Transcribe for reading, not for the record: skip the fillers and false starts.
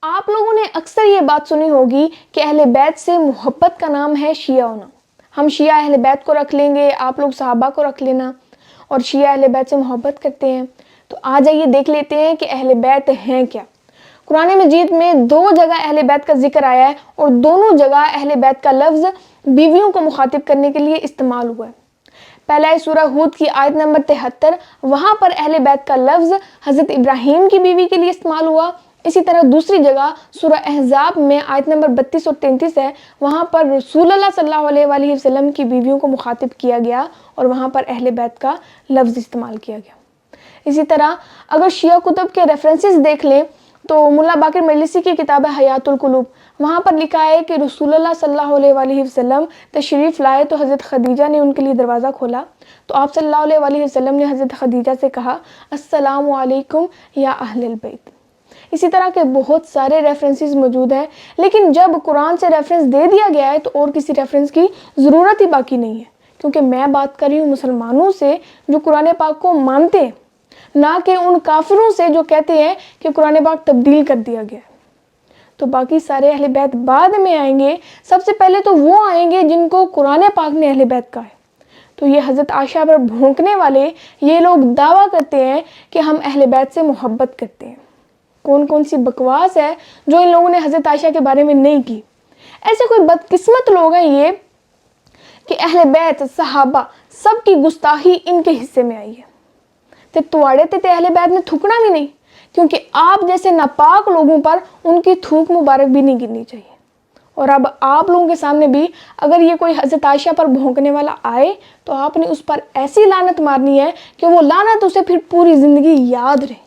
آپ لوگوں نے اکثر یہ بات سنی ہوگی کہ اہل بیت سے محبت کا نام ہے شیعہ ہونا. ہم شیعہ اہل بیت کو رکھ لیں گے، آپ لوگ صحابہ کو رکھ لینا، اور شیعہ اہل بیت سے محبت کرتے ہیں. تو آج آئیے دیکھ لیتے ہیں کہ اہل بیت ہیں کیا. قرآن مجید میں 2 جگہ اہل بیت کا ذکر آیا ہے، اور دونوں جگہ اہل بیت کا لفظ بیویوں کو مخاطب کرنے کے لیے استعمال ہوا ہے. پہلا ہے سورہ ہود کی آیت نمبر 73، وہاں پر اہل بیت کا لفظ حضرت ابراہیم کی بیوی کے لیے استعمال ہوا. اسی طرح دوسری جگہ سورہ احزاب میں آیت نمبر 32 اور 33 ہے، وہاں پر رسول اللہ صلی اللہ علیہ وآلہ وسلم کی بیویوں کو مخاطب کیا گیا اور وہاں پر اہل بیت کا لفظ استعمال کیا گیا. اسی طرح اگر شیعہ کتب کے ریفرنسز دیکھ لیں تو ملا باقر مجلسی کی کتاب ہے حیات القلوب، وہاں پر لکھا ہے کہ رسول اللہ صلی اللہ علیہ وآلہ وسلم تشریف لائے تو حضرت خدیجہ نے ان کے لیے دروازہ کھولا، تو آپ صلی اللہ علیہ وآلہ وسلم نے حضرت خدیجہ سے کہا السلام علیکم یا اہل البیت. اسی طرح کے بہت سارے ریفرنسز موجود ہیں، لیکن جب قرآن سے ریفرنس دے دیا گیا ہے تو اور کسی ریفرنس کی ضرورت ہی باقی نہیں ہے، کیونکہ میں بات کر رہی ہوں مسلمانوں سے جو قرآن پاک کو مانتے ہیں، نہ کہ ان کافروں سے جو کہتے ہیں کہ قرآن پاک تبدیل کر دیا گیا. تو باقی سارے اہل بیت بعد میں آئیں گے، سب سے پہلے تو وہ آئیں گے جن کو قرآن پاک نے اہل بیت کہا ہے. تو یہ حضرت عائشہ پر بھونکنے والے یہ لوگ دعویٰ کرتے ہیں کہ ہم اہل بیت سے محبت کرتے ہیں. کون کون سی بکواس ہے جو ان لوگوں نے حضرت عائشہ کے بارے میں نہیں کی. ایسے کوئی بدقسمت لوگ ہیں یہ کہ اہل بیت صحابہ سب کی گستاخی ان کے حصے میں آئی ہے. تواڑے تے اہل بیت نے تھوکنا بھی نہیں، کیونکہ آپ جیسے ناپاک لوگوں پر ان کی تھوک مبارک بھی نہیں گرنی چاہیے. اور اب آپ لوگوں کے سامنے بھی اگر یہ کوئی حضرت عائشہ پر بھونکنے والا آئے تو آپ نے اس پر ایسی لعنت مارنی ہے کہ وہ لعنت اسے پھر پوری زندگی یاد رہے.